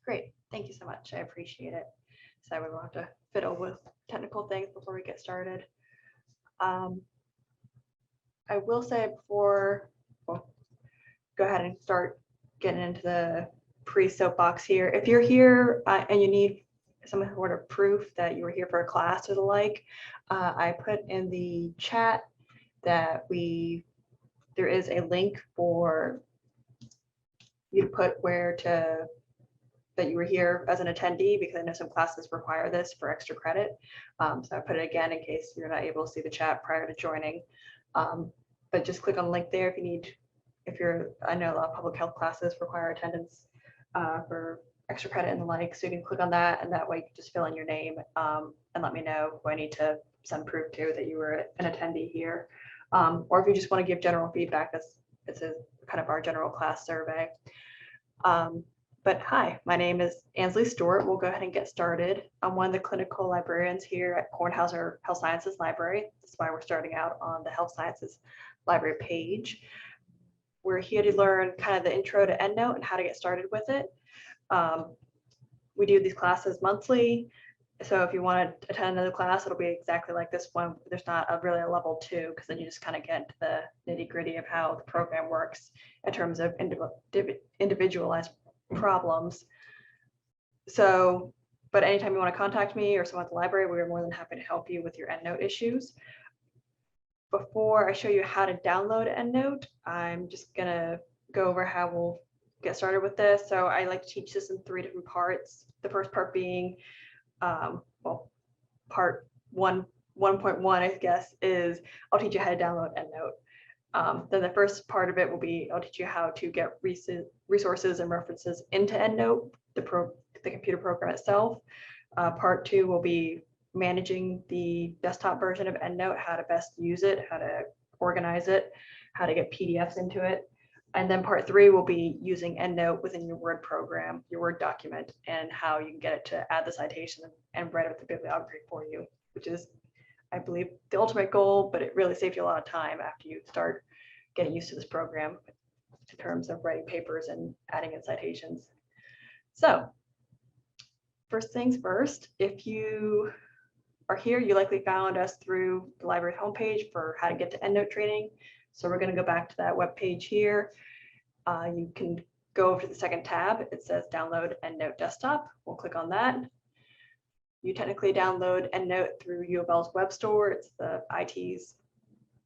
Great, thank you so much. I appreciate it. So we won't have to fiddle with technical things before we get started. I will say before, well, go ahead and start getting into the pre-soapbox here. If you're here and you need some sort of proof that you were here for a class or the like, I put in the chat that there is a link for you to put that you were here as an attendee, because I know some classes require this for extra credit. So I put it again in case you're not able to see the chat prior to joining. But just click on the link there I know a lot of public health classes require attendance for extra credit and the like. So you can click on that, and that way you can just fill in your name and let me know who I need to send proof to that you were an attendee here. Or if you just want to give general feedback, it's a kind of our general class survey. But hi, my name is Ansley Stuart. We'll go ahead and get started. I'm one of the clinical librarians here at Kornhauser Health Sciences Library. That's why we're starting out on the Health Sciences Library page. We're here to learn kind of the intro to EndNote and how to get started with it. We do these classes monthly. So if you want to attend another class, it'll be exactly like this one. There's not really a level 2, because then you just kind of get into the nitty-gritty of how the program works in terms of individualized problems. So, but anytime you want to contact me or someone at the library, we're more than happy to help you with your EndNote issues. Before I show you how to download EndNote, I'm just gonna go over how we'll get started with this. So I like to teach this in 3 different parts. The first part being, part 1.1, I guess, is I'll teach you how to download EndNote. Then the first part of it will be I'll teach you how to get resources and references into EndNote, the computer program itself. Part 2 will be managing the desktop version of EndNote, how to best use it, how to organize it, how to get PDFs into it. And then part 3 will be using EndNote within your Word program, your Word document, and how you can get it to add the citation and write up the bibliography for you, which is, I believe, the ultimate goal, but it really saves you a lot of time after you start getting used to this program in terms of writing papers and adding in citations. So first things first, if you are here, you likely found us through the library homepage for how to get to EndNote training. So we're going to go back to that web page here. You can go over to the second tab. It says download EndNote desktop. We'll click on that. You technically download EndNote through U of L's web store. It's the IT's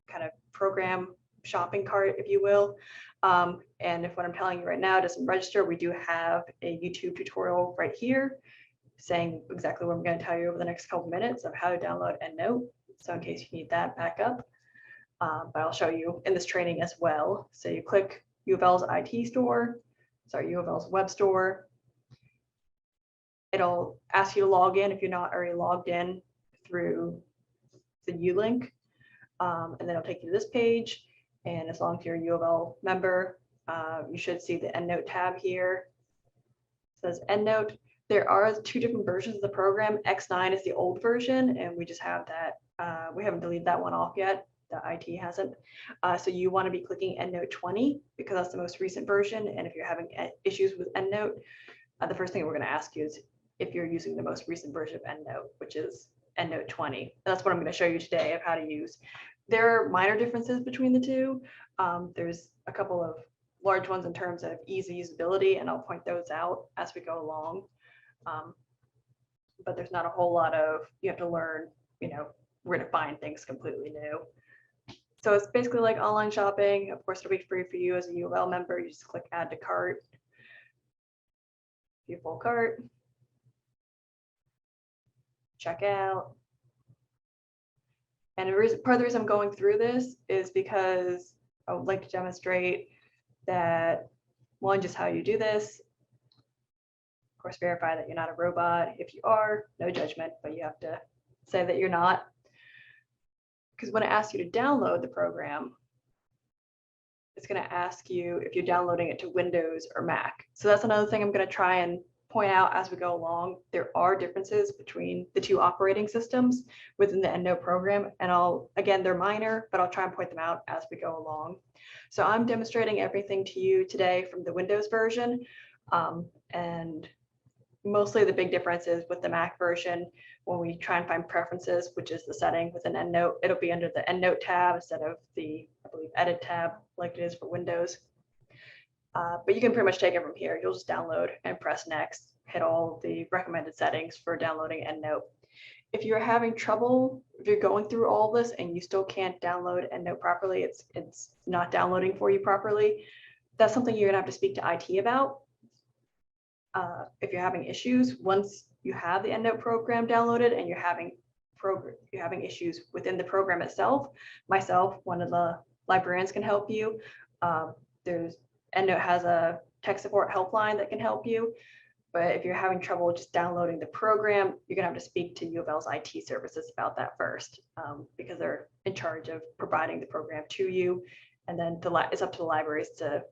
kind of program shopping cart, if you will. And if what I'm telling you right now doesn't register, we do have a YouTube tutorial right here saying exactly what I'm going to tell you over the next couple minutes of how to download EndNote. So in case you need that backup, but I'll show you in this training as well. So you click U of L's IT store, sorry, U of L's web store. It'll ask you to log in if you're not already logged in through the U link. And then it'll take you to this page. And as long as you're a U of L member, you should see the EndNote tab here. It says EndNote. There are 2 different versions of the program. X9 is the old version, and we just have that. We haven't deleted that one off yet. The IT hasn't. So you want to be clicking EndNote 20 because that's the most recent version. And if you're having issues with EndNote, the first thing we're going to ask you is if you're using the most recent version of EndNote, which is EndNote 20. And that's what I'm going to show you today of how to use. There are minor differences between the 2. There's a couple of large ones in terms of ease of usability, and I'll point those out as we go along. But there's not a whole lot of, you have to learn, where to find things completely new. So it's basically like online shopping. Of course, it'll be free for you as a U of L member. You just click add to cart, view full cart, check out. And part of the reason I'm going through this is because I would like to demonstrate that, one, just how you do this. Of course, verify that you're not a robot. If you are, no judgment, but you have to say that you're not. Because when it asks you to download the program, it's going to ask you if you're downloading it to Windows or Mac. So that's another thing I'm going to try and point out as we go along. There are differences between the 2 operating systems within the EndNote program. And again, they're minor, but I'll try and point them out as we go along. So I'm demonstrating everything to you today from the Windows version. And mostly the big difference is with the Mac version, when we try and find preferences, which is the setting within EndNote, it'll be under the EndNote tab instead of the, I believe, Edit tab like it is for Windows. But you can pretty much take it from here. You'll just download and press next, hit all the recommended settings for downloading EndNote. If you're having trouble, if you're going through all this and you still can't download EndNote properly, it's not downloading for you properly, that's something you're gonna have to speak to IT about. If you're having issues, once you have the EndNote program downloaded and you're having issues within the program itself, myself, one of the librarians, can help you. EndNote has a tech support helpline that can help you. But if you're having trouble just downloading the program, you're gonna have to speak to U of L's IT services about that first, because they're in charge of providing the program to you. And then it's up to the libraries to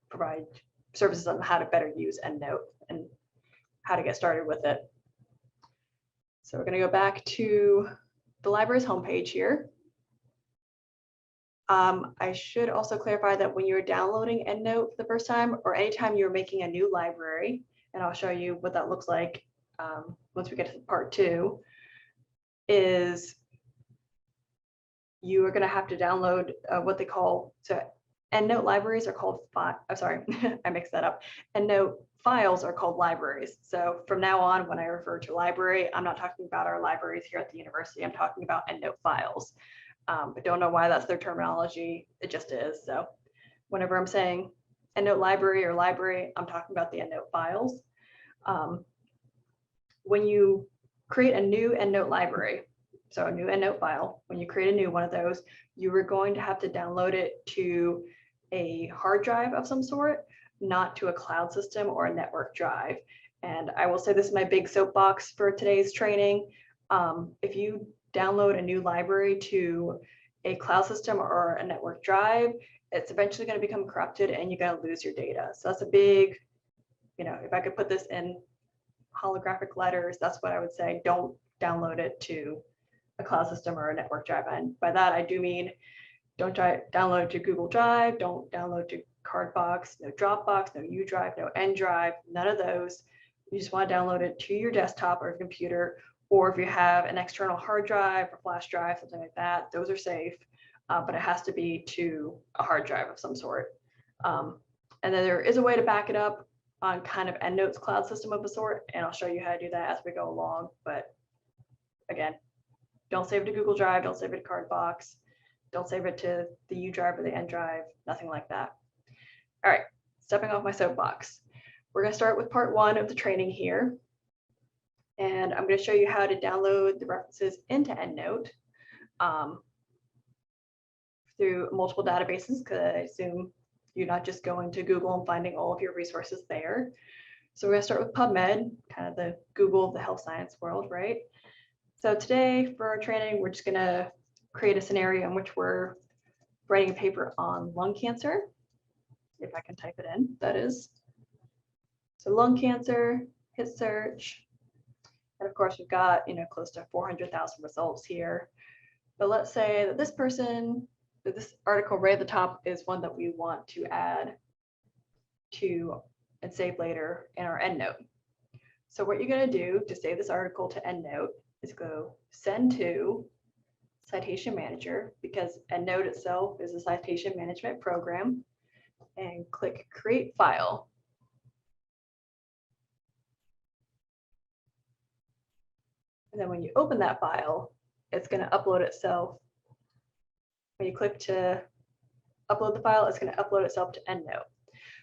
provide services on how to better use EndNote and how to get started with it. So we're gonna go back to the library's homepage here. I should also clarify that when you're downloading EndNote for the first time, or anytime you're making a new library, and I'll show you what that looks like once we get to part 2, is you are going to have to download what they call, so EndNote libraries are called, I'm sorry, I mixed that up. EndNote files are called libraries. So from now on, when I refer to library, I'm not talking about our libraries here at the university. I'm talking about EndNote files. I don't know why that's their terminology. It just is. So whenever I'm saying EndNote library or library, I'm talking about the EndNote files. When you create a new EndNote library, so a new EndNote file, when you create a new one of those, you are going to have to download it to a hard drive of some sort, not to a cloud system or a network drive. And I will say this is my big soapbox for today's training. If you download a new library to a cloud system or a network drive, it's eventually going to become corrupted and you're going to lose your data. So that's a big, if I could put this in holographic letters, that's what I would say. Don't download it to a cloud system or a network drive. And by that, I do mean don't download it to Google Drive, don't download to Cardbox, no Dropbox, no U Drive, no N Drive, none of those. You just want to download it to your desktop or computer, or if you have an external hard drive or flash drive, something like that, those are safe, but it has to be to a hard drive of some sort. And then there is a way to back it up on kind of EndNote's cloud system of a sort, and I'll show you how to do that as we go along. But again, don't save it to Google Drive, don't save it to Cardbox, don't save it to the U Drive or the N Drive, nothing like that. All right, stepping off my soapbox. We're going to start with part 1 of the training here. And I'm going to show you how to download the references into EndNote through multiple databases, because I assume you're not just going to Google and finding all of your resources there. So we're going to start with PubMed, kind of the Google of the health science world, right? So today for our training, we're just going to create a scenario in which we're writing a paper on lung cancer. If I can type it in, that is. So lung cancer, hit search. And of course, we've got, close to 400,000 results here. But let's say that this article right at the top is one that we want to add to and save later in our EndNote. So what you're going to do to save this article to EndNote is go send to Citation Manager, because EndNote itself is a citation management program, and click Create File. And then when you open that file, it's going to upload itself. When you click to upload the file, it's going to upload itself to EndNote.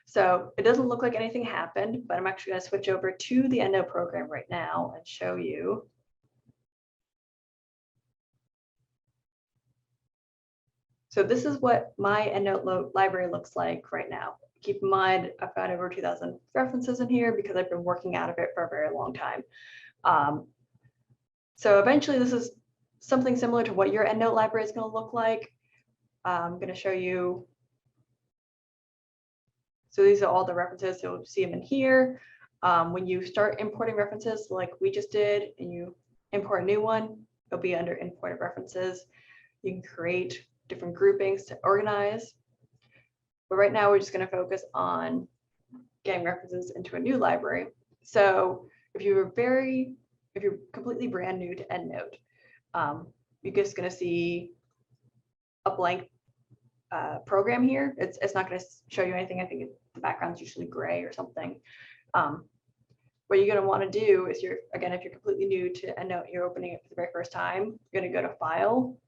So it doesn't look like anything happened, but I'm actually going to switch over to the EndNote program right now and show you. So this is what my EndNote library looks like right now. Keep in mind, I've got over 2,000 references in here because I've been working out of it for a very long time. So eventually this is something similar to what your EndNote library is going to look like. I'm going to show you. So these are all the references. So you'll see them in here. When you start importing references like we just did and you import a new one, it'll be under imported references. You can create different groupings to organize. But right now we're just going to focus on getting references into a new library. So if you're completely brand new to EndNote, you're just going to see a blank program here. It's not going to show you anything. I think the background's usually gray or something. What you're going to want to do is if you're completely new to EndNote, you're opening it for the very first time, you're going to go to File,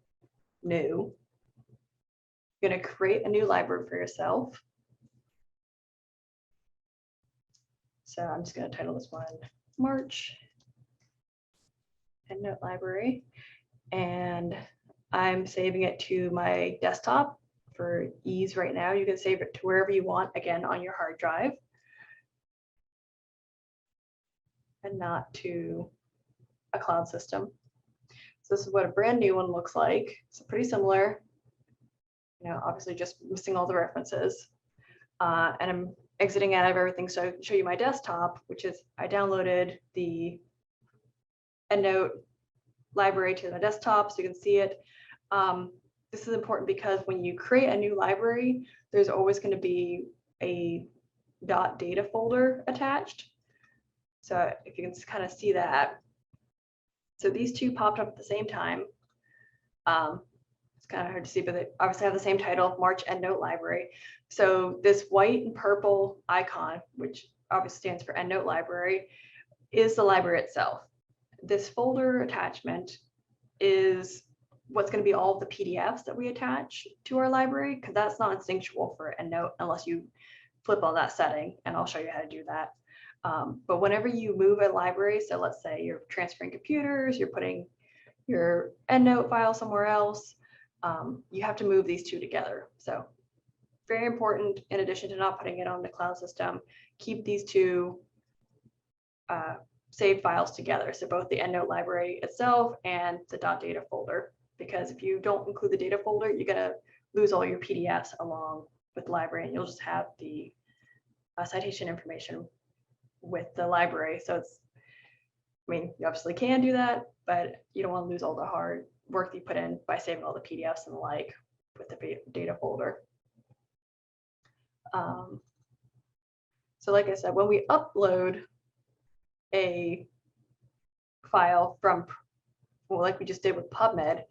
New. You're going to create a new library for yourself. So I'm just going to title this one March EndNote library, and I'm saving it to my desktop for ease right now. You can save it to wherever you want, again, on your hard drive, and not to a cloud system. So this is what a brand new one looks like. It's pretty similar, obviously just missing all the references. And I'm exiting out of everything, so I can show you my desktop, which is I downloaded the EndNote library to my desktop so you can see it. This is important because when you create a new library, there's always going to be a .data folder attached. So if you can kind of see that. So these two popped up at the same time. It's kind of hard to see, but they obviously have the same title, March EndNote Library. So this white and purple icon, which obviously stands for EndNote Library, is the library itself. This folder attachment is what's going to be all of the PDFs that we attach to our library, because that's not instinctual for EndNote unless you flip on that setting, and I'll show you how to do that. But whenever you move a library, so let's say you're transferring computers, you're putting your EndNote file somewhere else, you have to move these two together. So very important, in addition to not putting it on the cloud system, keep these two saved files together. So both the EndNote library itself and the .data folder, because if you don't include the data folder, you're going to lose all your PDFs along with the library, and you'll just have the citation information with the library. So you obviously can do that, but you don't want to lose all the hard work that you put in by saving all the PDFs and the like with the data folder. So like I said, when we upload a file from, like we just did with PubMed,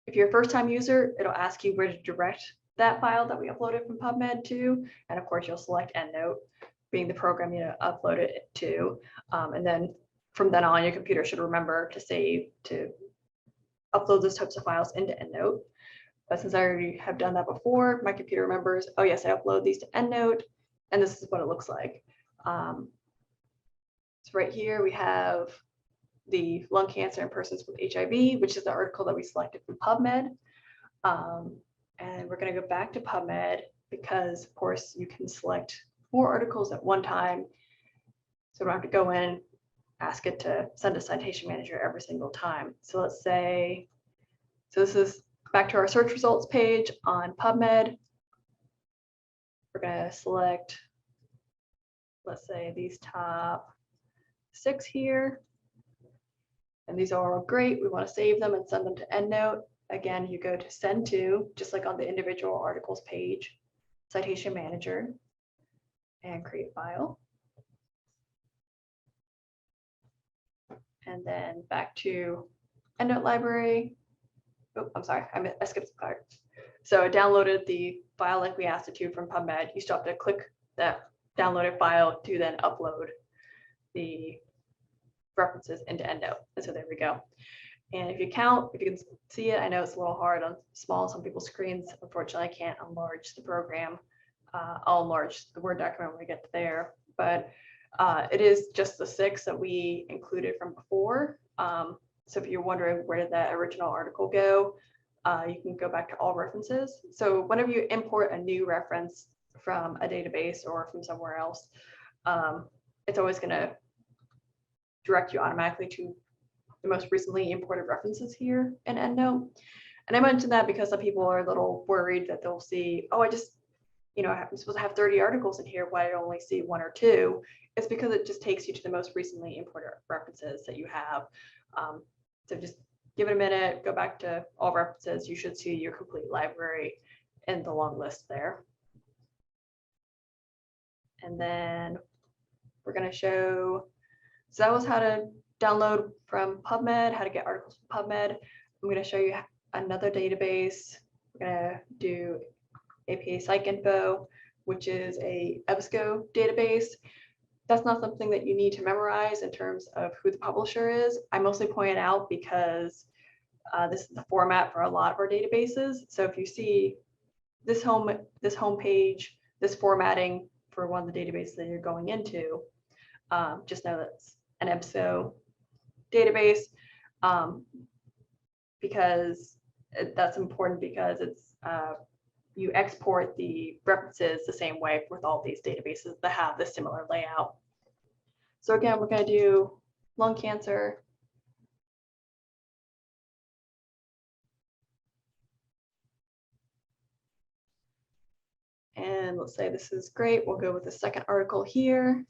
if you're a first-time user, it'll ask you where to direct that file that we uploaded from PubMed to, and of course you'll select EndNote being the program you upload it to, and then from then on your computer should remember to upload those types of files into EndNote. But since I already have done that before, my computer remembers, oh yes, I upload these to EndNote, and this is what it looks like. So right here we have the lung cancer in persons with HIV, which is the article that we selected from PubMed. And we're going to go back to PubMed because, of course, you can select more articles at one time. So we don't have to go in and ask it to send a citation manager every single time. So let's say, so this is back to our search results page on PubMed. We're going to select, let's say, these top 6 here. And these are all great. We want to save them and send them to EndNote. Again, you go to Send To, just like on the individual articles page, Citation Manager, and create file. And then back to EndNote Library. Oh, I'm sorry, I skipped the part. So I downloaded the file like we asked it to from PubMed. You still have to click that downloaded file to then upload the references into EndNote. And so there we go. And if you can see it, I know it's a little hard on some people's screens. Unfortunately, I can't enlarge the program. I'll enlarge the Word document when we get there. But it is just the 6 that we included from before. So if you're wondering where did that original article go, you can go back to all references. So whenever you import a new reference from a database or from somewhere else, it's always going to direct you automatically to the most recently imported references here in EndNote. And I mentioned that because some people are a little worried that they'll see, oh, I'm supposed to have 30 articles in here, why I only see 1 or 2. It's because it just takes you to the most recently imported references that you have. So just give it a minute, go back to all references. You should see your complete library in the long list there. And then we're going to show, so that was how to download from PubMed, how to get articles from PubMed. I'm going to show you another database. We're going to do APA PsycInfo, which is a EBSCO database. That's not something that you need to memorize in terms of who the publisher is. I mostly point it out because this is the format for a lot of our databases. So if you see this home page, this formatting for one of the databases that you're going into, just know that's an EBSCO database, because that's important, because it's you export the references the same way with all these databases that have this similar layout. So again, we're going to do lung cancer. And let's say this is great. We'll go with the second article here.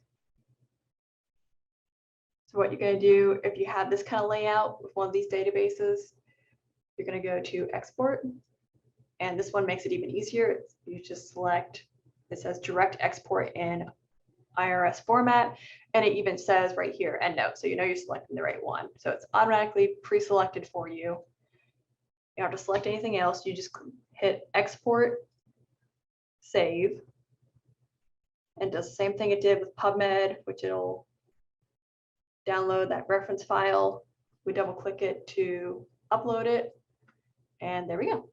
So what you're going to do, if you have this kind of layout with one of these databases, you're going to go to export. And this one makes it even easier. You just select, it says direct export in IRS format. And it even says right here, EndNote. So you know you're selecting the right one. So it's automatically pre-selected for you. You don't have to select anything else. You just hit export, save, and does the same thing it did with PubMed, which it'll download that reference file. We double click it to upload it. And there we go.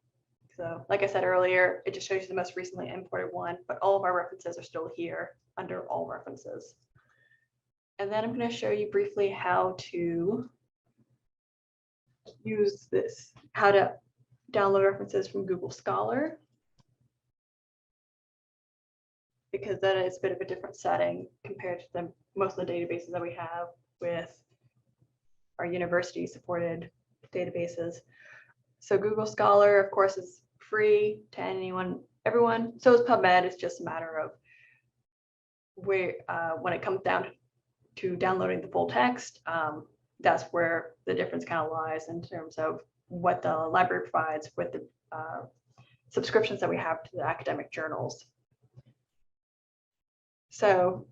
So like I said earlier, it just shows you the most recently imported one, but all of our references are still here under all references. And then I'm going to show you briefly how to use this, how to download references from Google Scholar, because that is a bit of a different setting compared to most of the databases that we have with our university supported databases. So Google Scholar, of course, is free to anyone, everyone. So is PubMed. It's just a matter of where, when it comes down to downloading the full text, that's where the difference kind of lies in terms of what the library provides with the subscriptions that we have to the academic journals. So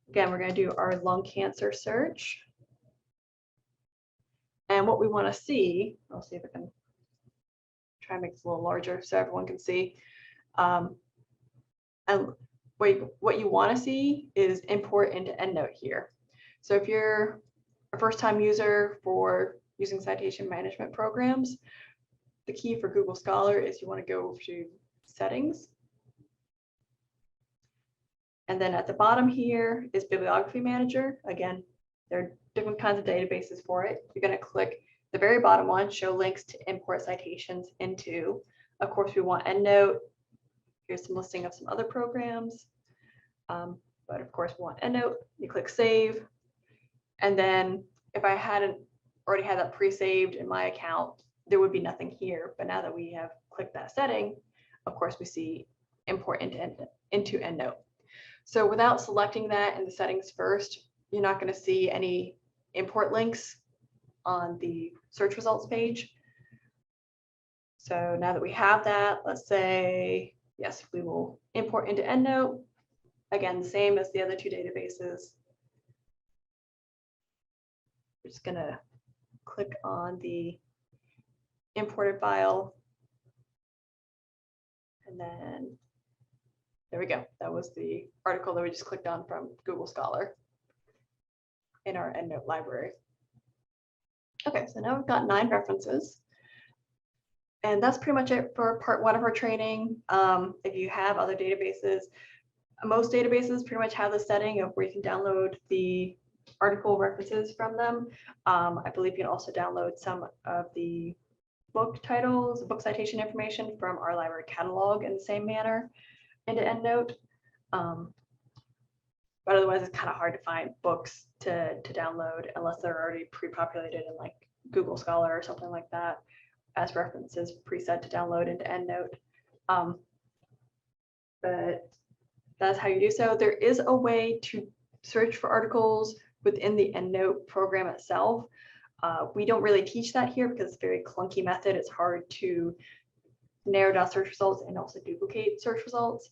again, we're going to do our lung cancer search. And what we want to see, I'll see if I can try and make this a little larger so everyone can see. And what you want to see is import into EndNote here. So if you're a first-time user for using citation management programs, the key for Google Scholar is you want to go to settings. And then at the bottom here is bibliography manager. Again, there are different kinds of databases for it. You're going to click the very bottom one, show links to import citations into. Of course, we want EndNote. Here's some listing of some other programs. But of course, we want EndNote. You click save. And then if I hadn't already had that pre-saved in my account, there would be nothing here. But now that we have clicked that setting, of course, we see import into EndNote. So without selecting that in the settings first, you're not going to see any import links on the search results page. So now that we have that, let's say, yes, we will import into EndNote. Again, the same as the other two databases. We're just going to click on the imported file. And then there we go. That was the article that we just clicked on from Google Scholar in our EndNote library. Okay, so now we've got 9 references. And that's pretty much it for part 1 of our training. If you have other databases, most databases pretty much have the setting of where you can download the article references from them. I believe you can also download some of the book titles, book citation information from our library catalog in the same manner into EndNote. But otherwise, it's kind of hard to find books to download unless they're already pre-populated in like Google Scholar or something like that as references preset to download into EndNote. But that's how you do so. There is a way to search for articles within the EndNote program itself. We don't really teach that here because it's a very clunky method. It's hard to narrow down search results and also duplicate search results.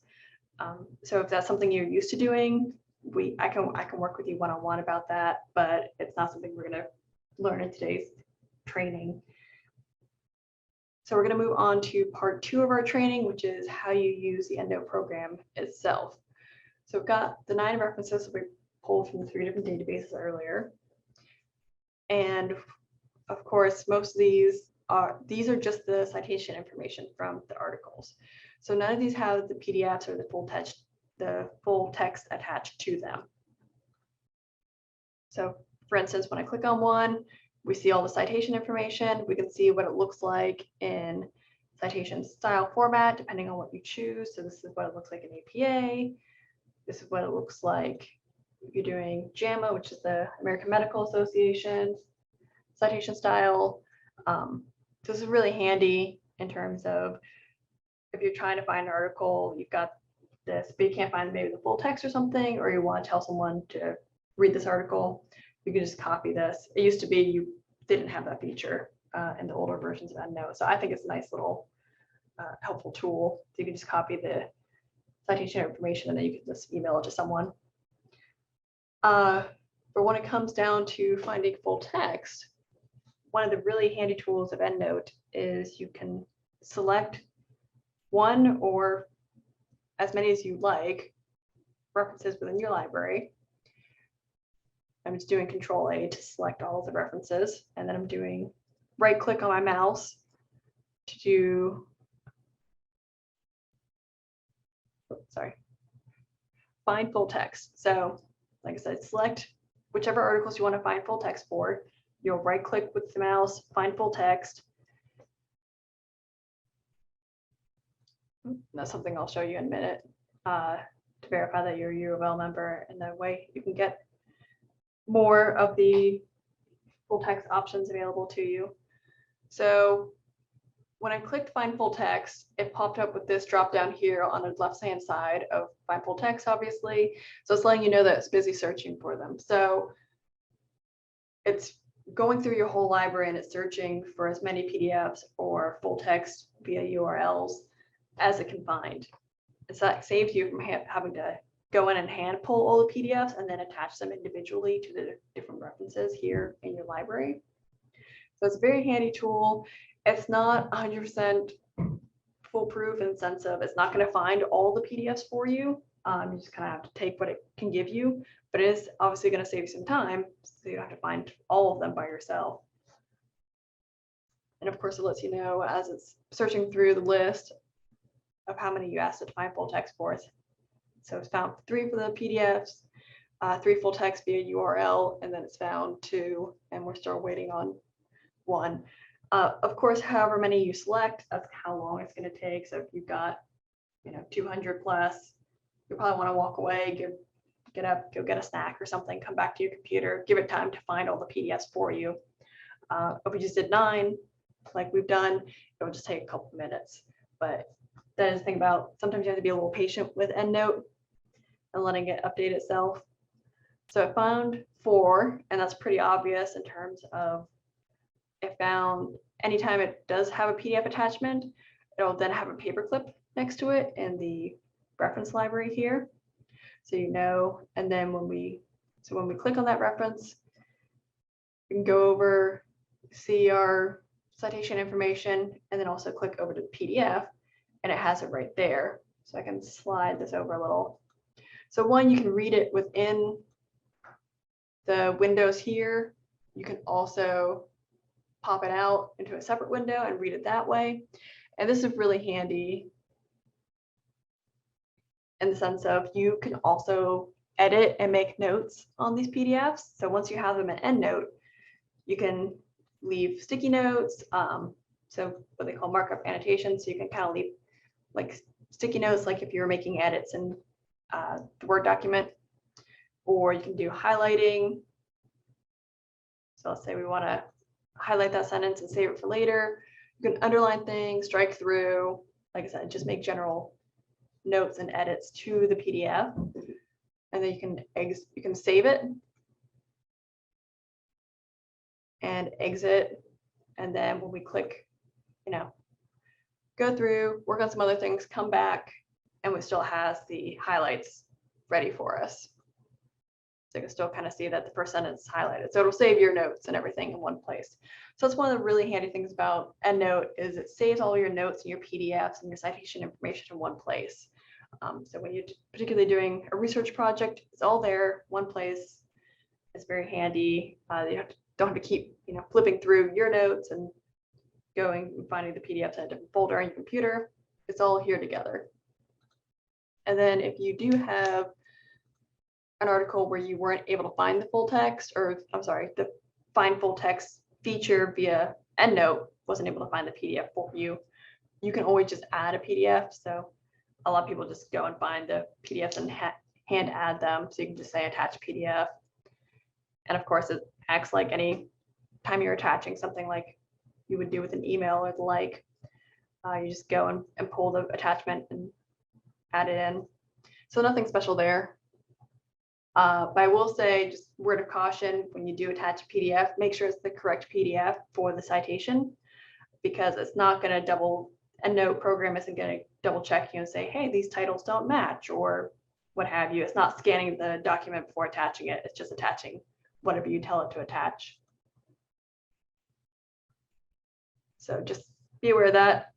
So if that's something you're used to doing, I can work with you one-on-one about that, but it's not something we're going to learn in today's training. So we're going to move on to part 2 of our training, which is how you use the EndNote program itself. So we've got the 9 references that we pulled from the 3 different databases earlier. And of course, most of these are just the citation information from the articles. So none of these have the PDFs or the full text attached to them. So for instance, when I click on one, we see all the citation information. We can see what it looks like in citation style format, depending on what you choose. So this is what it looks like in APA. This is what it looks like if you're doing JAMA, which is the American Medical Association citation style. This is really handy in terms of if you're trying to find an article, you've got this, but you can't find maybe the full text or something, or you want to tell someone to read this article, you can just copy this. It used to be you didn't have that feature in the older versions of EndNote. So I think it's a nice little helpful tool. So you can just copy the citation information and then you can just email it to someone. But when it comes down to finding full text, one of the really handy tools of EndNote is you can select one or as many as you like references within your library. I'm just doing Control A to select all of the references, and then I'm doing right click on my mouse to do, find full text. So like I said, select whichever articles you want to find full text for. You'll right click with the mouse, find full text. That's something I'll show you in a minute to verify that you're a U of L member, and that way you can get more of the full text options available to you. So when I clicked find full text, it popped up with this drop down here on the left hand side of find full text, obviously. So it's letting you know that it's busy searching for them. So it's going through your whole library and it's searching for as many PDFs or full text via URLs as it can find. It's that saves you from having to go in and hand pull all the PDFs and then attach them individually to the different references here in your library. So it's a very handy tool. It's not 100% foolproof in the sense of it's not going to find all the PDFs for you. You just kind of have to take what it can give you, but it is obviously going to save you some time, so you don't have to find all of them by yourself. And of course, it lets you know as it's searching through the list of how many you asked it to find full text for. So it's found 3 for the PDFs, 3 full text via URL, and then it's found 2, and we're still waiting on 1. Of course, however many you select, that's how long it's going to take. So if you've got, 200 plus, you probably want to walk away, get up, go get a snack or something, come back to your computer, give it time to find all the PDFs for you. If we just did 9, like we've done, it would just take a couple of minutes. But that is the thing about, sometimes you have to be a little patient with EndNote and letting it update itself. So I found 4, and that's pretty obvious in terms of it found anytime it does have a PDF attachment, it'll then have a paperclip next to it in the reference library here. So and then when we click on that reference, we can go over, see our citation information, and then also click over to the PDF, and it has it right there. So I can slide this over a little. So one, you can read it within the windows here. You can also pop it out into a separate window and read it that way. And this is really handy in the sense of you can also edit and make notes on these PDFs. So once you have them in EndNote, you can leave sticky notes. So what they call markup annotations. So you can kind of leave like sticky notes, like if you're making edits in the Word document, or you can do highlighting. So let's say we want to highlight that sentence and save it for later. You can underline things, strike through, like I said, just make general notes and edits to the PDF. And then you can save it and exit. And then when we click, go through, work on some other things, come back, and it still has the highlights ready for us. So you can still kind of see that the first sentence is highlighted. So it'll save your notes and everything in one place. So that's one of the really handy things about EndNote is it saves all your notes and your PDFs and your citation information in one place. So when you're particularly doing a research project, it's all there, one place. It's very handy. You don't have to keep flipping through your notes and going and finding the PDFs in a different folder on your computer. It's all here together. And then if you do have an article where you weren't able to find the full text, or I'm sorry, the find full text feature via EndNote wasn't able to find the PDF for you, you can always just add a PDF. So a lot of people just go and find the PDFs and hand add them. So you can just say attach PDF. And of course, it acts like any time you're attaching something like you would do with an email or the like. You just go and pull the attachment and add it in. So nothing special there. But I will say, just word of caution, when you do attach a PDF, make sure it's the correct PDF for the citation, because it's not going to EndNote program isn't going to double check you and say, hey, these titles don't match or what have you. It's not scanning the document before attaching it. It's just attaching whatever you tell it to attach. So just be aware of that.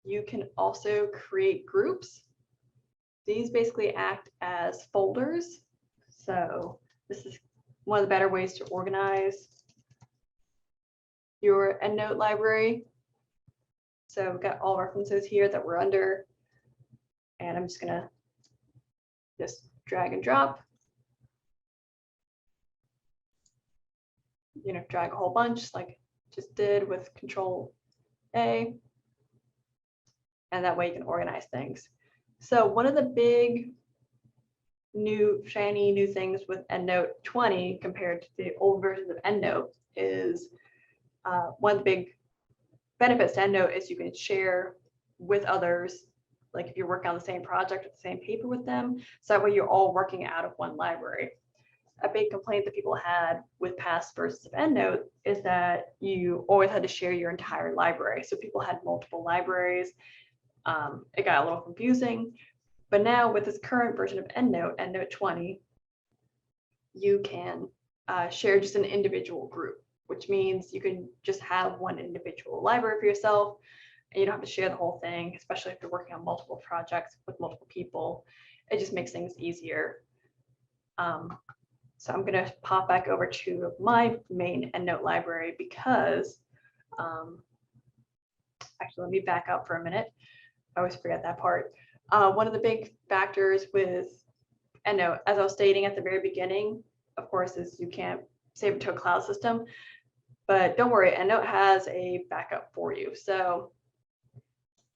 You can also create groups. These basically act as folders. So this is one of the better ways to organize your EndNote library. So we've got all references here that we're under, and I'm just gonna just drag and drop. Drag a whole bunch like just did with Control A. And that way you can organize things. So one of the big shiny new things with EndNote 20 compared to the old versions of EndNote is one of the big benefits to EndNote is you can share with others, like if you're working on the same project or the same paper with them. So that way you're all working out of one library. A big complaint that people had with past versions of EndNote is that you always had to share your entire library. So people had multiple libraries. It got a little confusing, but now with this current version of EndNote, EndNote 20, you can share just an individual group, which means you can just have one individual library for yourself, and you don't have to share the whole thing, especially if you're working on multiple projects with multiple people. It just makes things easier. So I'm going to pop back over to my main EndNote library because, actually, let me back up for a minute. I always forget that part. One of the big factors with EndNote, as I was stating at the very beginning, of course, is you can't save it to a cloud system, but don't worry, EndNote has a backup for you. So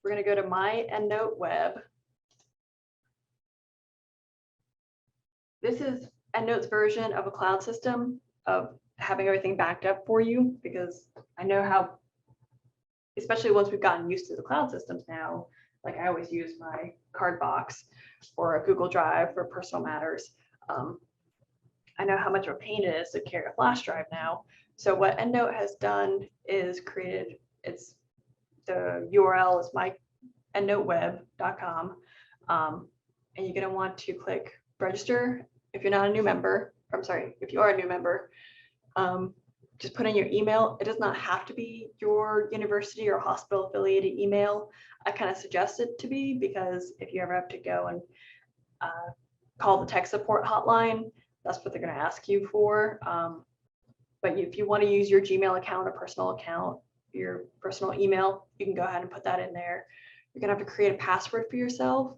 we're going to go to my EndNote web. This is EndNote's version of a cloud system of having everything backed up for you, because I know how, especially once we've gotten used to the cloud systems now, like I always use my card box or a Google Drive for personal matters. I know how much of a pain it is to carry a flash drive now. So what EndNote has done is created, the URL is myendnoteweb.com. And you're going to want to click register if you're not a new member. I'm sorry, if you are a new member. Just put in your email. It does not have to be your university or hospital affiliated email. I kind of suggest it to be, because if you ever have to go and call the tech support hotline, that's what they're going to ask you for. But if you want to use your Gmail account or personal account, your personal email, you can go ahead and put that in there. You're going to have to create a password for yourself.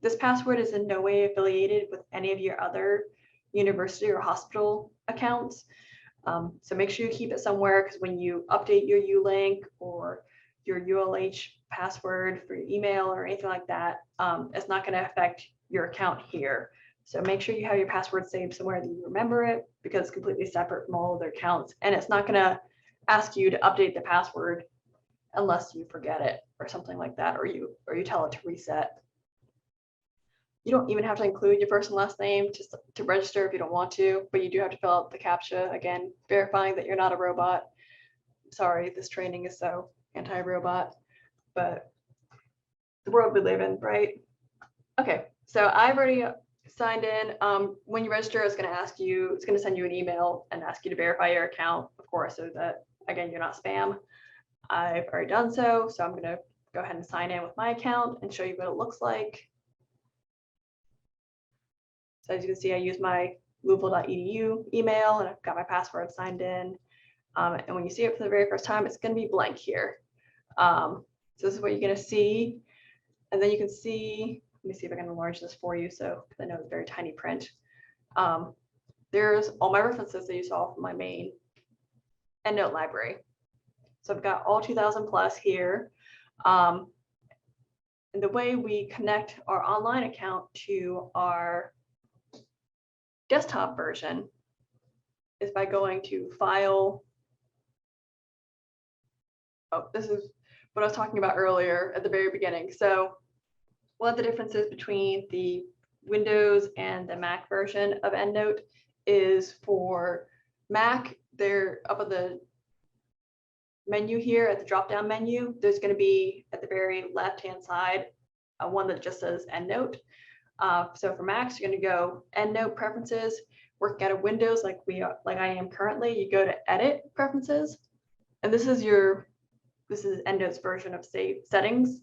This password is in no way affiliated with any of your other university or hospital accounts. So make sure you keep it somewhere, because when you update your ULink or your ULH password for your email or anything like that, it's not going to affect your account here. So make sure you have your password saved somewhere that you remember it, because it's completely separate from all other accounts, and it's not going to ask you to update the password unless you forget it or something like that, or you tell it to reset. You don't even have to include your first and last name to register if you don't want to, but you do have to fill out the CAPTCHA, again, verifying that you're not a robot. Sorry, this training is so anti-robot, but the world we live in, right? Okay, So I've already signed in. When you register, it's going to ask you, it's going to send you an email and ask you to verify your account, of course, so that, again, you're not spam. I've already done so. So I'm going to go ahead and sign in with my account and show you what it looks like. So as you can see, I use my louisville.edu email and I've got my password signed in. And when you see it for the very first time, it's going to be blank here. So this is what you're going to see. And then you can see, let me see if I can enlarge this for you. So I know it's very tiny print. There's all my references that you saw from my main EndNote library. So I've got all 2000 plus here. And the way we connect our online account to our desktop version is by going to File. Oh, this is what I was talking about earlier at the very beginning. So one of the differences between the Windows and the Mac version of EndNote is for Mac, they're up at the menu here at the drop-down menu. There's going to be at the very left-hand side one that just says EndNote. So for Macs, you're going to go EndNote Preferences. Working out of Windows, like I am currently, you go to Edit Preferences, and this is EndNote's version of settings.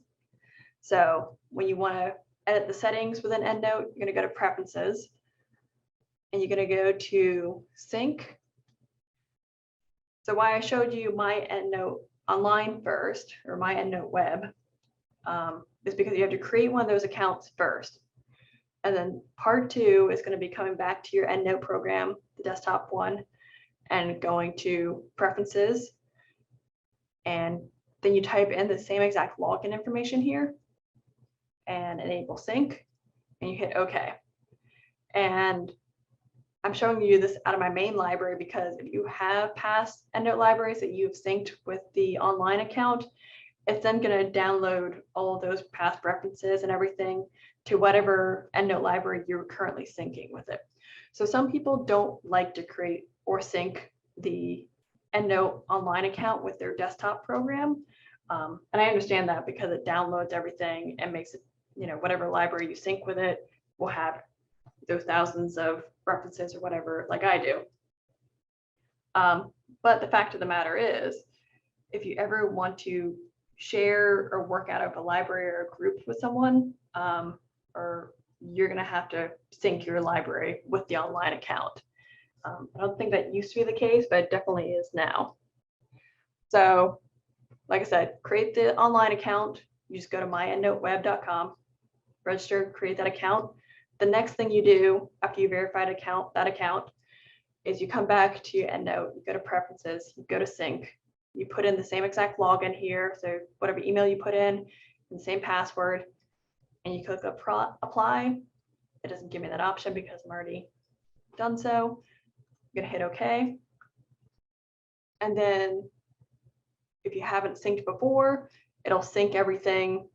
So when you want to edit the settings within EndNote, you're going to go to Preferences, and you're going to go to Sync. So why I showed you my EndNote Online first, or my EndNote Web, is because you have to create one of those accounts first. And then part 2 is going to be coming back to your EndNote program, the desktop one, and going to Preferences. And then you type in the same exact login information here and enable sync, and you hit OK. And I'm showing you this out of my main library because if you have past EndNote libraries that you've synced with the online account, it's then going to download all of those past references and everything to whatever EndNote library you're currently syncing with it. So some people don't like to create or sync the EndNote online account with their desktop program. And I understand that because it downloads everything and makes it, whatever library you sync with it will have those thousands of references or whatever, like I do. But the fact of the matter is, if you ever want to share or work out of a library or a group with someone, or you're going to have to sync your library with the online account. I don't think that used to be the case, but it definitely is now. So, like I said, create the online account. You just go to myendnoteweb.com, register, create that account. The next thing you do after you verify that account is you come back to your EndNote, you go to Preferences, you go to Sync, you put in the same exact login here, so whatever email you put in, the same password, and you click Apply. It doesn't give me that option because I'm already done so. I'm gonna hit OK. And then if you haven't synced before, it'll sync everything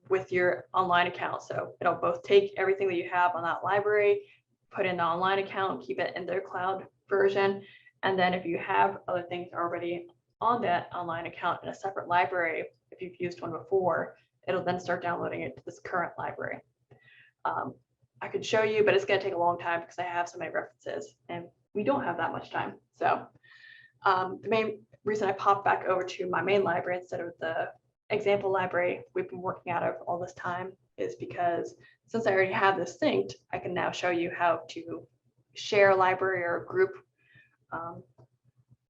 with your online account. So it'll both take everything that you have on that library, put in the online account, keep it in their cloud version. And then if you have other things already on that online account in a separate library, if you've used one before, it'll then start downloading it to this current library. I could show you, but it's going to take a long time because I have so many references and we don't have that much time. So the main reason I popped back over to my main library instead of the example library we've been working out of all this time is because since I already have this synced, I can now show you how to share a library or a group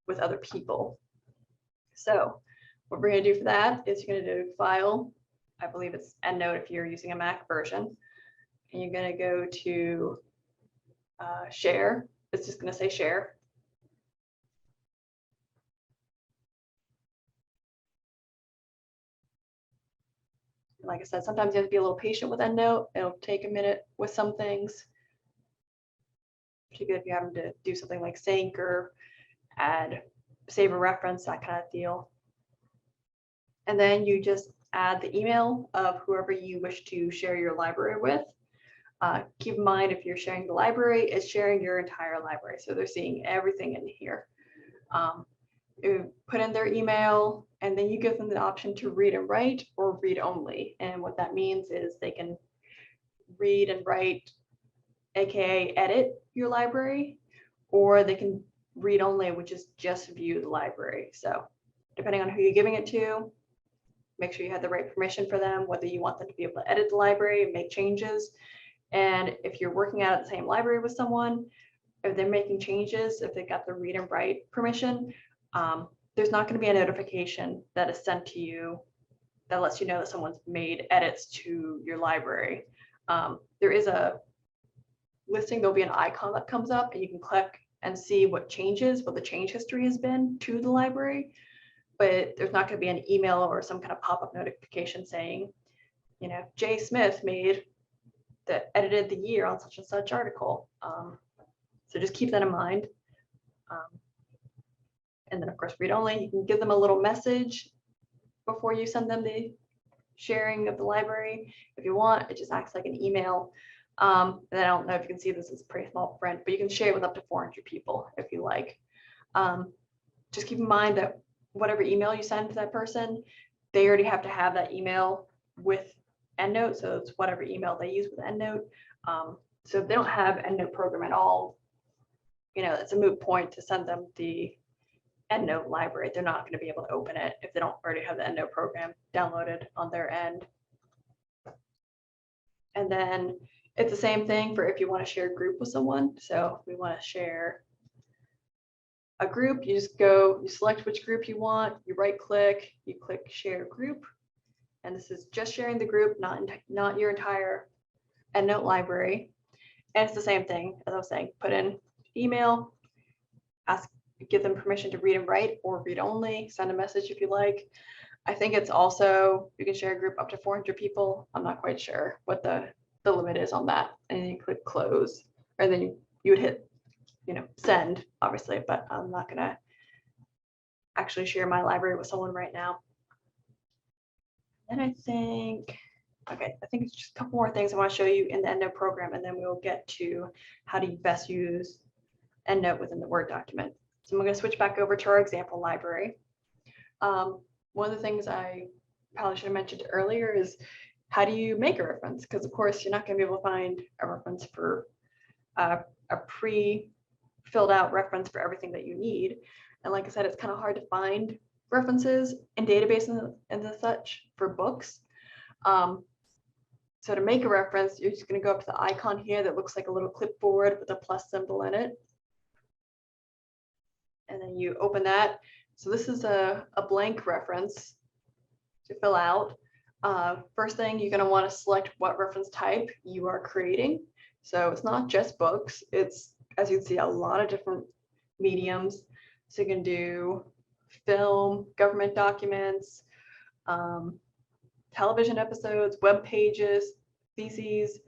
with other people. So what we're going to do for that is you're going to do File, I believe it's EndNote if you're using a Mac version, and you're going to go to Share. It's just going to say Share. Like I said, sometimes you have to be a little patient with EndNote. It'll take a minute with some things, particularly if you're having to do something like sync or save a reference, that kind of deal. And then you just add the email of whoever you wish to share your library with. Keep in mind, if you're sharing the library, it's sharing your entire library. So they're seeing everything in here. You put in their email, and then you give them the option to read and write or read only. And what that means is they can read and write, aka edit your library, or they can read only, which is just view the library. So depending on who you're giving it to, make sure you have the right permission for them, whether you want them to be able to edit the library and make changes. And if you're working out at the same library with someone, if they're making changes, if they got the read and write permission, there's not going to be a notification that is sent to you that lets you know that someone's made edits to your library. There is a listing, there'll be an icon that comes up, and you can click and see what changes, what the change history has been to the library. But there's not going to be an email or some kind of pop-up notification saying, you know, Jay Smith edited the year on such and such article. So just keep that in mind. And then of course, read only, you can give them a little message before you send them the sharing of the library. If you want, it just acts like an email. And I don't know if you can see this, it's a pretty small print, but you can share it with up to 400 people if you like. Just keep in mind that whatever email you send to that person, they already have to have that email with EndNote. So it's whatever email they use with EndNote. So if they don't have EndNote program at all, you know, it's a moot point to send them the EndNote library. They're not going to be able to open it if they don't already have the EndNote program downloaded on their end. And then it's the same thing for if you want to share a group with someone. So if we want to share a group, you just go, you select which group you want, you right click, you click share group. And this is just sharing the group, not your entire EndNote library. And it's the same thing as I was saying, put in email, give them permission to read and write or read only, send a message if you like. I think it's also, you can share a group up to 400 people. I'm not quite sure what the limit is on that. And then you click close, or then you would hit, you know, send, obviously, but I'm not gonna actually share my library with someone right now. And I think, okay, I think it's just a couple more things I want to show you in the EndNote program, and then we'll get to how to best use EndNote within the Word document. So I'm going to switch back over to our example library. One of the things I probably should have mentioned earlier is how do you make a reference? Because of course you're not going to be able to find a reference for a pre-filled out reference for everything that you need. And like I said, it's kind of hard to find references in databases and such for books. So to make a reference, you're just going to go up to the icon here that looks like a little clipboard with a plus symbol in it. And then you open that. So this is a blank reference to fill out. First thing, you're going to want to select what reference type you are creating. So it's not just books. It's, as you can see, a lot of different mediums. So you can do film, government documents, television episodes, web pages, theses,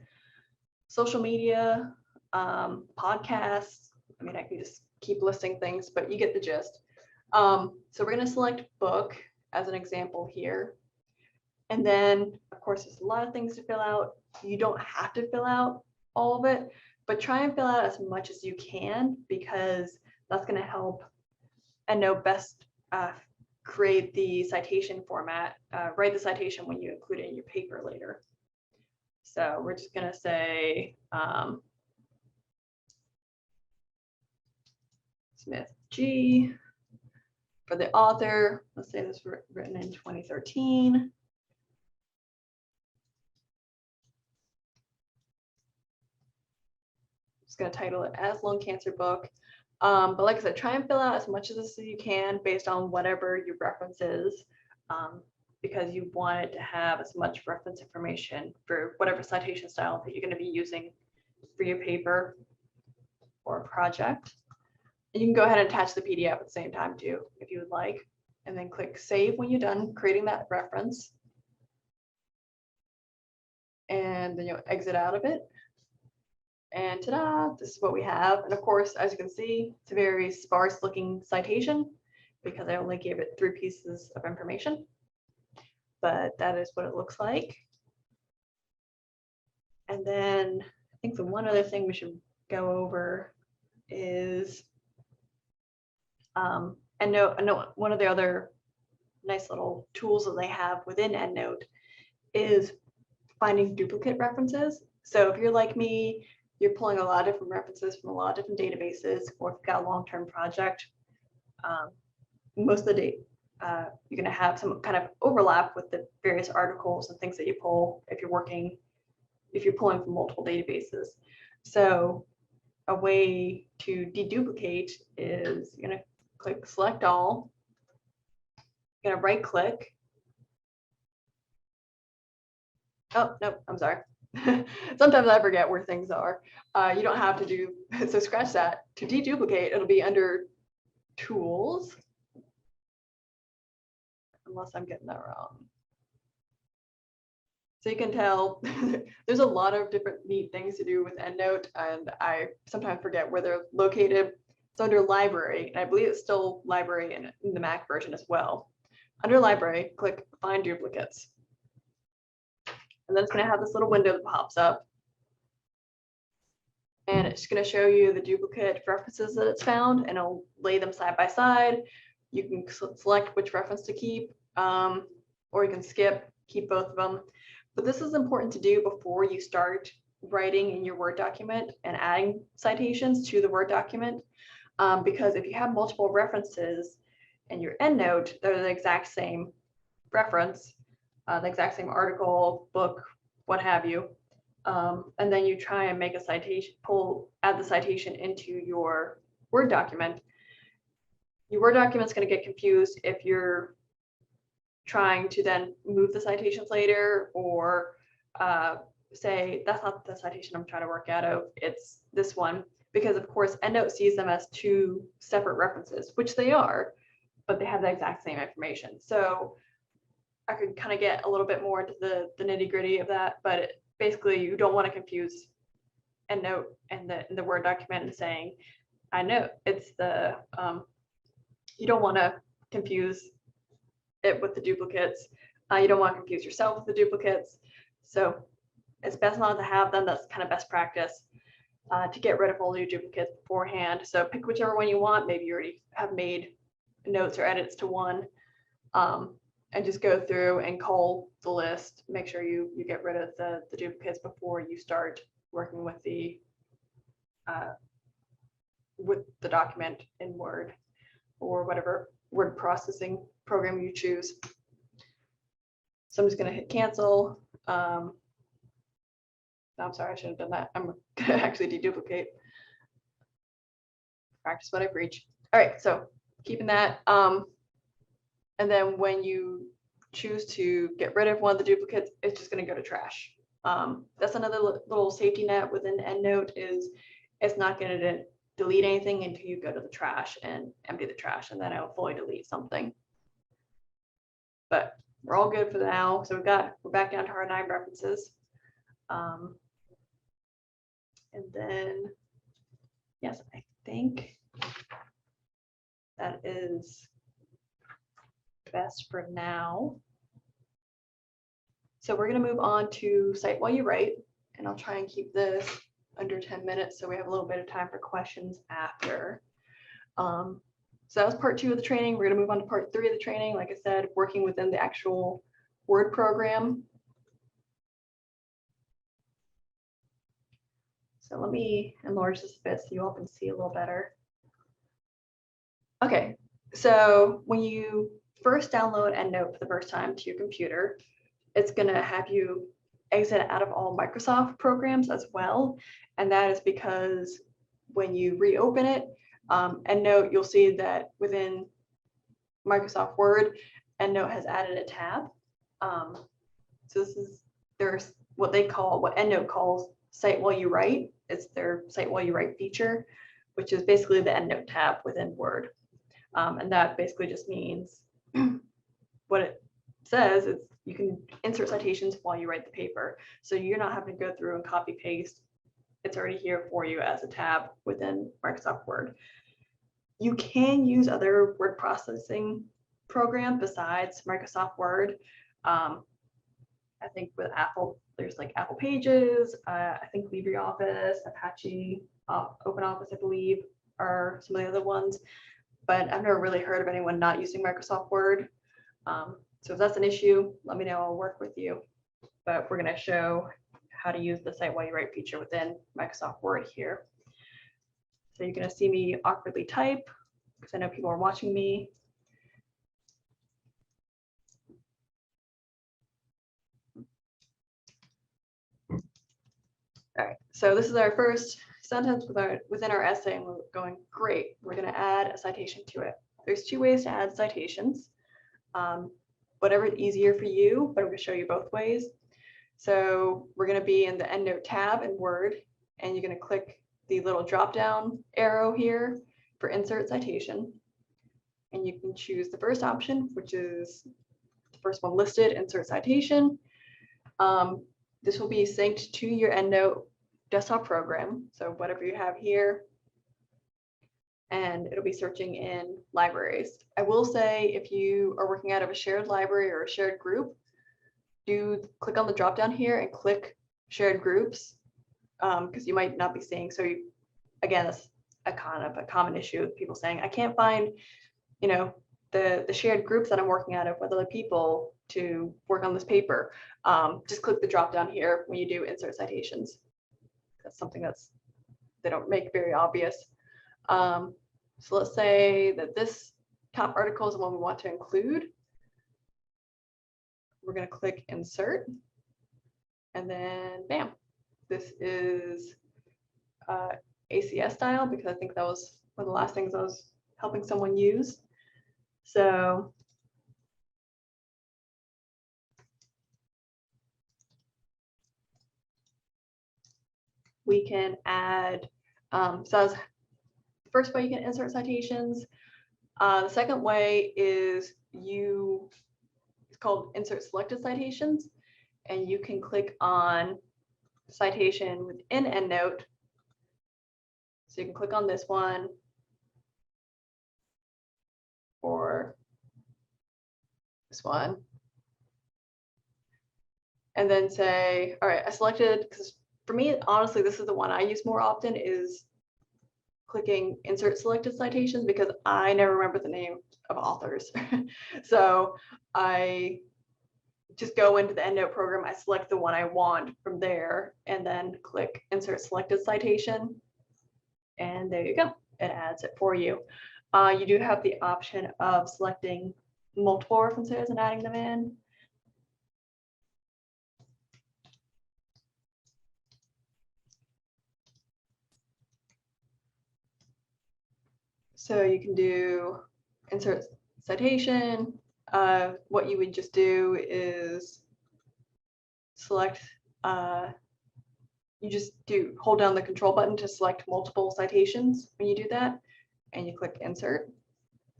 social media, podcasts. I mean, I can just keep listing things, but you get the gist. So we're going to select book as an example here. And then, of course, there's a lot of things to fill out. You don't have to fill out all of it, but try and fill out as much as you can, because that's going to help EndNote best create the citation format, write the citation when you include it in your paper later. So we're just going to say Smith G. For the author, let's say this was written in 2013. Just going to title it as Lung Cancer Book. But like I said, try and fill out as much of this as you can based on whatever your reference is, because you want it to have as much reference information for whatever citation style that you're going to be using for your paper or project. And you can go ahead and attach the PDF at the same time too, if you would like, and then click save when you're done creating that reference. And then you'll exit out of it. And ta-da, this is what we have. And of course, as you can see, it's a very sparse looking citation because I only gave it 3 pieces of information. But that is what it looks like. And then I think the one other thing we should go over is EndNote, one of the other nice little tools that they have within EndNote is finding duplicate references. So if you're like me, you're pulling a lot of different references from a lot of different databases, or if you've got a long-term project, most of the data, you're going to have some kind of overlap with the various articles and things that you pull if you're pulling from multiple databases. So a way to deduplicate is you're going to click select all, you're going to right click. Oh, no, I'm sorry. Sometimes I forget where things are. You don't have to do, so scratch that. To deduplicate, it'll be under tools, unless I'm getting that wrong. So you can tell there's a lot of different neat things to do with EndNote, and I sometimes forget where they're located. It's under library, and I believe it's still library in the Mac version as well. Under library, click find duplicates. And then it's going to have this little window that pops up. And it's going to show you the duplicate references that it's found, and it'll lay them side by side. You can select which reference to keep, or you can skip, keep both of them. But this is important to do before you start writing in your Word document and adding citations to the Word document. Because if you have multiple references in your EndNote, they're the exact same reference, the exact same article, book, what have you. And then you try and make a citation, add the citation into your Word document. Your Word document's going to get confused if you're trying to then move the citations later, or say, that's not the citation I'm trying to work out of, it's this one. Because of course, EndNote sees them as two separate references, which they are, but they have the exact same information. So I could kind of get a little bit more into the nitty gritty of that, but basically you don't want to confuse EndNote and the Word document and saying, I know it's the, you don't want to confuse it with the duplicates. You don't want to confuse yourself with the duplicates. So it's best not to have them. That's kind of best practice to get rid of all your duplicates beforehand. So pick whichever one you want. Maybe you already have made notes or edits to one, and just go through and cull the list. Make sure you get rid of the duplicates before you start working with the document in Word or whatever word processing program you choose. So I'm just going to hit cancel. I'm sorry, I shouldn't have done that. I'm going to actually deduplicate. Practice what I preach. All right, so keeping that. And then when you choose to get rid of one of the duplicates, it's just going to go to trash. That's another little safety net within EndNote, is it's not going to delete anything until you go to the trash and empty the trash, and then it'll fully delete something. But we're all good for now. So we're back down to our 9 references. And then, yes, I think that is best for now. So we're going to move on to Cite While You Write, and I'll try and keep this under 10 minutes so we have a little bit of time for questions after. So that was part 2 of the training. We're going to move on to part 3 of the training. Like I said, working within the actual Word program. So let me enlarge this a bit so you all can see a little better. Okay, so when you first download EndNote for the first time to your computer, it's going to have you exit out of all Microsoft programs as well. And that is because when you reopen it, EndNote, you'll see that within Microsoft Word, EndNote has added a tab. So there's what EndNote calls Cite While You Write. It's their Cite While You Write feature, which is basically the EndNote tab within Word. And that basically just means what it says is you can insert citations while you write the paper. So you're not having to go through and copy paste. It's already here for you as a tab within Microsoft Word. You can use other word processing programs besides Microsoft Word. I think with Apple, there's like Apple Pages, I think LibreOffice, Apache, OpenOffice, I believe, are some of the other ones. but I've never really heard of anyone not using Microsoft Word. So if that's an issue, let me know, I'll work with you. But we're gonna show how to use the Cite While You Write feature within Microsoft Word here. So you're gonna see me awkwardly type, because I know people are watching me. All right, so this is our first sentence within our essay, and we're going, great, we're gonna add a citation to it. There's two ways to add citations. Whatever is easier for you, but I'm gonna show you both ways. So we're gonna be in the EndNote tab in Word, and you're gonna click the little drop-down arrow here for Insert Citation. And you can choose the first option, which is the first one listed, Insert Citation. This will be synced to your EndNote desktop program, so whatever you have here, and it'll be searching in libraries. I will say, if you are working out of a shared library or a shared group, do click on the drop down here and click shared groups, because you might not be seeing. So again, that's a kind of a common issue of people saying, I can't find, you know, the shared groups that I'm working out of with other people to work on this paper. Just click the drop down here when you do insert citations. That's something they don't make very obvious. So let's say that this top article is the one we want to include. We're going to click insert, and then bam, this is ACS style, because I think that was one of the last things I was helping someone use. So we can add, so that's the first way you can insert citations. The second way is it's called insert selected citations, and you can click on citation within EndNote. So you can click on this one, or this one, and then say, all right, I selected, because for me, honestly, this is the one I use more often, is clicking insert selected citations, because I never remember the name of authors. So I just go into the EndNote program, I select the one I want from there, and then click insert selected citation. And there you go, it adds it for you. You do have the option of selecting multiple references and adding them in. So you can do insert citation. What you would just do is select, you just hold down the control button to select multiple citations when you do that, and you click insert.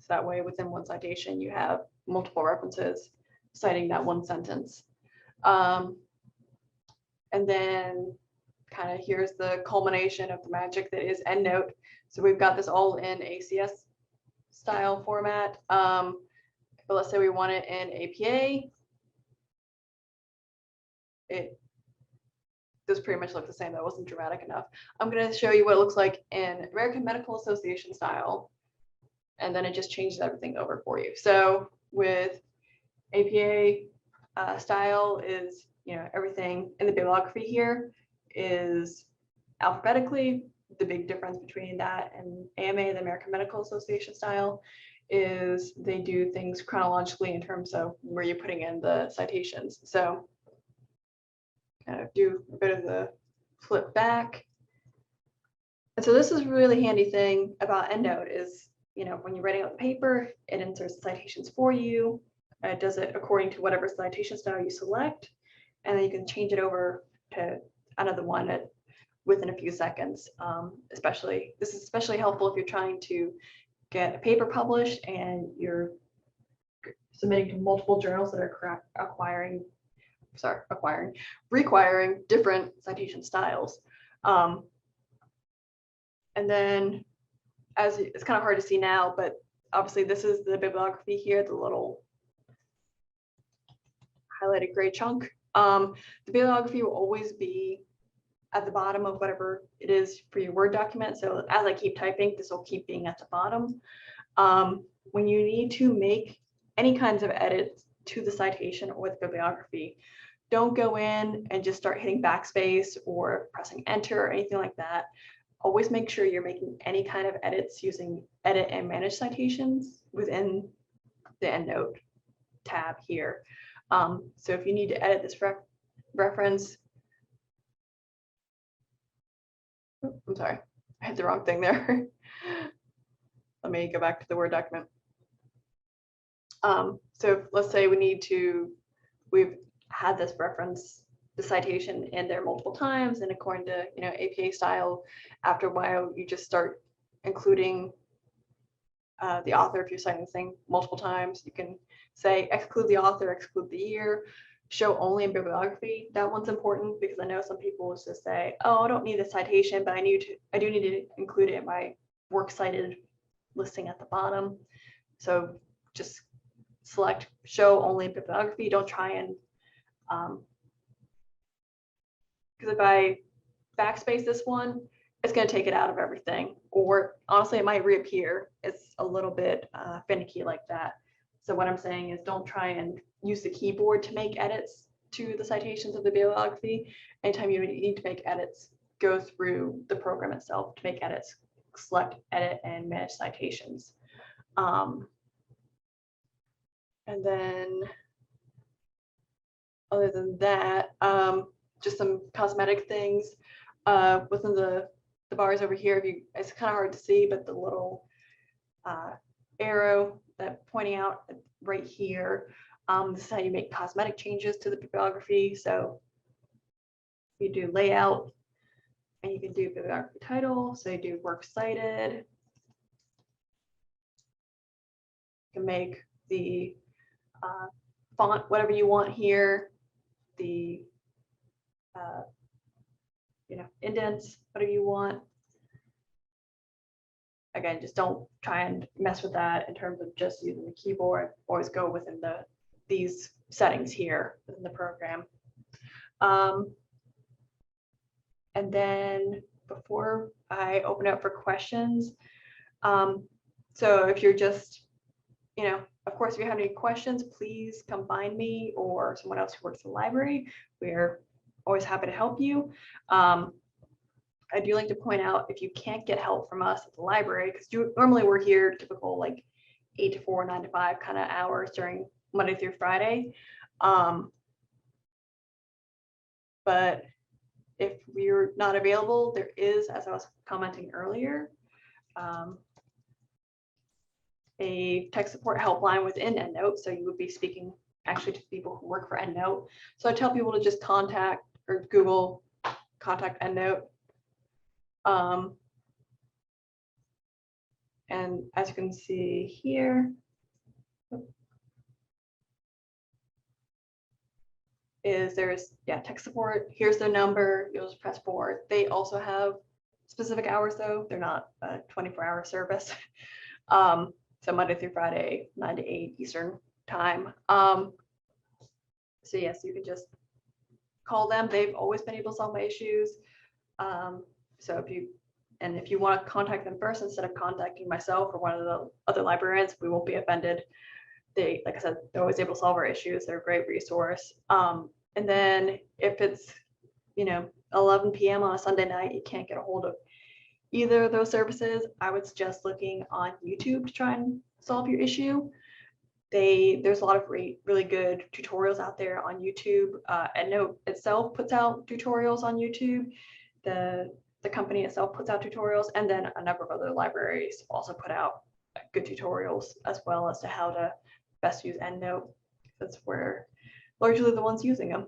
So that way within one citation you have multiple references citing that one sentence. And then kind of here's the culmination of the magic that is EndNote. So we've got this all in ACS style format. But let's say we want it in APA. It does pretty much look the same. That wasn't dramatic enough. I'm going to show you what it looks like in American Medical Association style, and then it just changes everything over for you. So with APA style is, everything in the bibliography here is alphabetically. The big difference between that and AMA, the American Medical Association style, is they do things chronologically in terms of where you're putting in the citations. So kind of do a bit of the flip back. And so this is a really handy thing about EndNote is, when you're writing out the paper, it inserts citations for you. It does it according to whatever citation style you select, and then you can change it over to another one within a few seconds. This is especially helpful if you're trying to get a paper published and you're submitting to multiple journals that are requiring different citation styles. And then, as it's kind of hard to see now, but obviously this is the bibliography here, the little highlighted gray chunk. The bibliography will always be at the bottom of whatever it is for your Word document. So as I keep typing, this will keep being at the bottom. When you need to make any kinds of edits to the citation or the bibliography, don't go in and just start hitting backspace or pressing enter or anything like that. Always make sure you're making any kind of edits using edit and manage citations within the EndNote tab here. So if you need to edit this reference, I'm sorry, I hit the wrong thing there. Let me go back to the Word document. So let's say we've had this reference, the citation in there multiple times, and according to APA style, after a while you just start including the author. If you're citing the thing multiple times, you can say exclude the author, exclude the year, show only in bibliography. That one's important because I know some people just say, oh, I don't need the citation, but I do need to include it in my works cited listing at the bottom. So just select show only in bibliography. Don't try and because if I backspace this one, it's going to take it out of everything, or honestly it might reappear. It's a little bit finicky like that. So what I'm saying is don't try and use the keyboard to make edits to the citations of the bibliography. Anytime you need to make edits, go through the program itself to make edits, select edit and manage citations. And then other than that, just some cosmetic things within the bars over here. It's kind of hard to see, but the little arrow that pointing out right here, this is how you make cosmetic changes to the bibliography. So you do layout, and you can do bibliography title. So you do works cited. You can make the font whatever you want here, the indents, whatever you want. Again, just don't try and mess with that in terms of just using the keyboard. Always go within these settings here within the program. And then before I open up for questions, so if you're just, of course, if you have any questions, please come find me or someone else who works in the library. We're always happy to help you. I do like to point out, if you can't get help from us at the library, because normally we're here typical like 8 to 4, 9 to 5 kind of hours during Monday through Friday. But if we're not available, there is, as I was commenting earlier, a tech support helpline within EndNote. So you would be speaking actually to people who work for EndNote. So I tell people to just contact or Google contact EndNote. And as you can see here, there's tech support. Here's their number. You'll just press 4. They also have specific hours though. They're not a 24-hour service. So Monday through Friday, 9 to 8 Eastern time. So yes, you can just call them. They've always been able to solve my issues. So if you want to contact them first instead of contacting myself or one of the other librarians, we won't be offended. Like I said, they're always able to solve our issues. They're a great resource. And then if it's 11 p.m. on a Sunday night, you can't get a hold of either of those services, I would suggest looking on YouTube to try and solve your issue. There's a lot of really good tutorials out there on YouTube. EndNote itself puts out tutorials on YouTube. The company itself puts out tutorials, and then a number of other libraries also put out good tutorials as well as to how to best use EndNote. That's where largely the ones using them.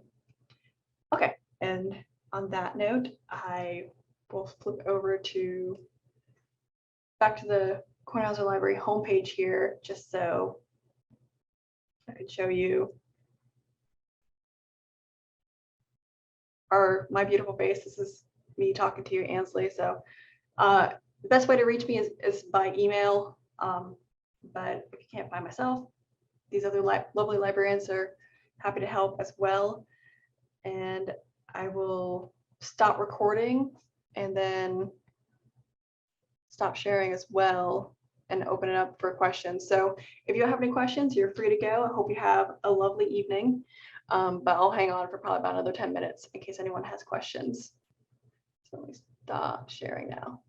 Okay, and on that note, I will flip over back to the Kornhauser Library homepage here, just so I could show you my beautiful face. This is me talking to you, Ansley. So the best way to reach me is by email. But if you can't find myself, these other lovely librarians are happy to help as well. And I will stop recording and then stop sharing as well. and open it up for questions. So if you have any questions, you're free to go. I hope you have a lovely evening. But I'll hang on for probably about another 10 minutes in case anyone has questions. So let me stop sharing now.